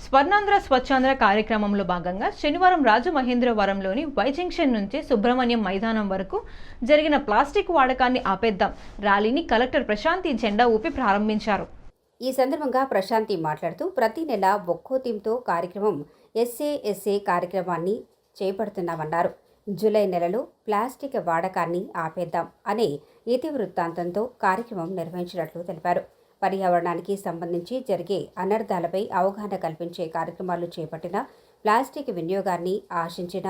స్వర్ణాంధ్ర స్వచ్ఛాంధ్ర కార్యక్రమంలో భాగంగా శనివారం రాజమహేంద్రవరంలోని వై జంక్షన్ నుంచి సుబ్రహ్మణ్యం మైదానం వరకు జరిగిన ప్లాస్టిక్ వాడకాన్ని ఆపేద్దాం ర్యాలీని కలెక్టర్ ప్రశాంతి జెండా ఊపి ప్రారంభించారు. ఈ సందర్భంగా ప్రశాంతి మాట్లాడుతూ ప్రతి నెల ఒక్కో థీమ్తో కార్యక్రమం ఎస్ఏ కార్యక్రమాన్ని చేపడుతున్నామన్నారు. జూలై నెలలో ప్లాస్టిక్ వాడకాన్ని ఆపేద్దాం అనే ఇతివృత్తాంతంతో కార్యక్రమం నిర్వహించినట్లు తెలిపారు. పర్యావరణానికి సంబంధించి జరిగే అనర్థాలపై అవగాహన కల్పించే కార్యక్రమాలు చేపట్టిన ప్లాస్టిక్ వినియోగాన్ని ఆశించిన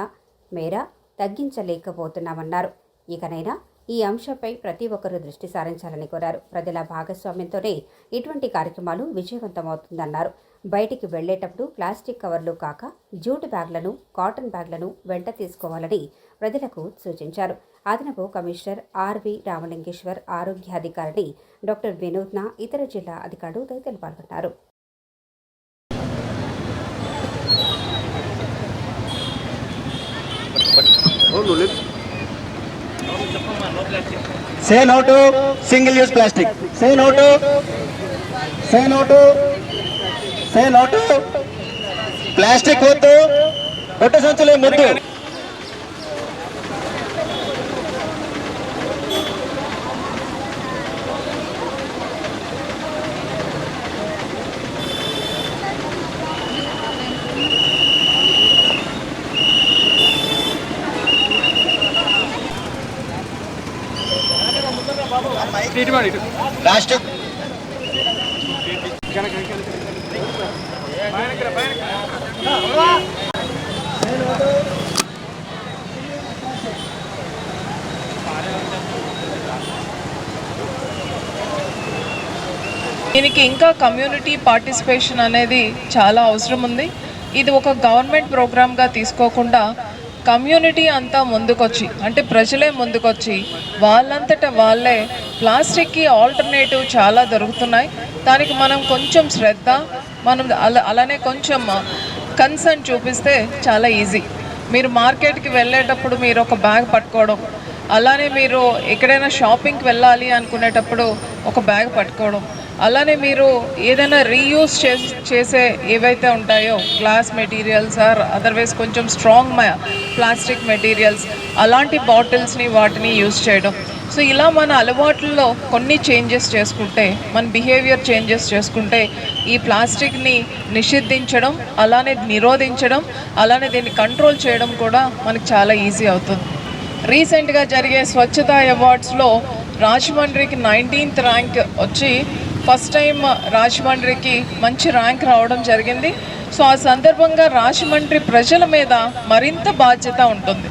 మేర తగ్గించలేకపోతున్నామన్నారు. ఇకనైనా ఈ అంశంపై ప్రతి ఒక్కరూ దృష్టి సారించాలని కోరారు. ప్రజల భాగస్వామ్యంతోనే ఇటువంటి కార్యక్రమాలు విజయవంతమవుతుందన్నారు. బయటికి వెళ్లేటప్పుడు ప్లాస్టిక్ కవర్లు కాక జూట్ బ్యాగ్లను, కాటన్ బ్యాగ్లను వెంట తీసుకోవాలని ప్రజలకు సూచించారు. అదనపు కమిషనర్ ఆర్వి రామలింగేశ్వర్, ఆరోగ్యాధికారిని డాక్టర్ వినోద్న, ఇతర జిల్లా అధికారులు తదితరులు పాల్గొన్నారు. Say no to single-use plastic. Say no to plastic వద్దు, బొట్టు సంచులే ముద్దు. ప్లాస్టిక్ దీనికి ఇంకా కమ్యూనిటీ పార్టిసిపేషన్ అనేది చాలా అవసరం ఉంది. ఇది ఒక గవర్నమెంట్ ప్రోగ్రామ్గా తీసుకోకుండా కమ్యూనిటీ అంతా ముందుకొచ్చి, అంటే ప్రజలే ముందుకొచ్చి వాళ్ళంతట వాళ్ళే ప్లాస్టిక్కి ఆల్టర్నేటివ్ చాలా దొరుకుతున్నాయి. దానికి మనం కొంచెం శ్రద్ధ, మనం అలానే కొంచెం కన్సర్న్ చూపిస్తే చాలా ఈజీ. మీరు మార్కెట్కి వెళ్ళేటప్పుడు మీరు ఒక బ్యాగ్ పట్టుకోవడం, అలానే మీరు ఎక్కడైనా షాపింగ్కి వెళ్ళాలి అనుకునేటప్పుడు ఒక బ్యాగ్ పట్టుకోవడం, అలానే మీరు ఏదైనా రీయూజ్ చేసే ఏవైతే ఉంటాయో గ్లాస్ మెటీరియల్స్ ఆర్ అదర్వైజ్ కొంచెం స్ట్రాంగ్ ప్లాస్టిక్ మెటీరియల్స్ అలాంటి బాటిల్స్ని వాటిని యూజ్ చేయడం. సో ఇలా మన అలవాట్లలో కొన్ని చేంజెస్ చేసుకుంటే, మన బిహేవియర్ చేంజెస్ చేసుకుంటే ఈ ప్లాస్టిక్ని నిషేధించడం, అలానే నిరోధించడం, అలానే దీన్ని కంట్రోల్ చేయడం కూడా మనకు చాలా ఈజీ అవుతుంది. రీసెంట్గా జరిగే స్వచ్ఛత అవార్డ్స్లో రాజమండ్రికి 19th ర్యాంక్ వచ్చి ఫస్ట్ టైం రాజమండ్రికి మంచి ర్యాంక్ రావడం జరిగింది. సో ఆ సందర్భంగా రాజమండ్రి ప్రజల మీద మరింత బాధ్యత ఉంటుంది.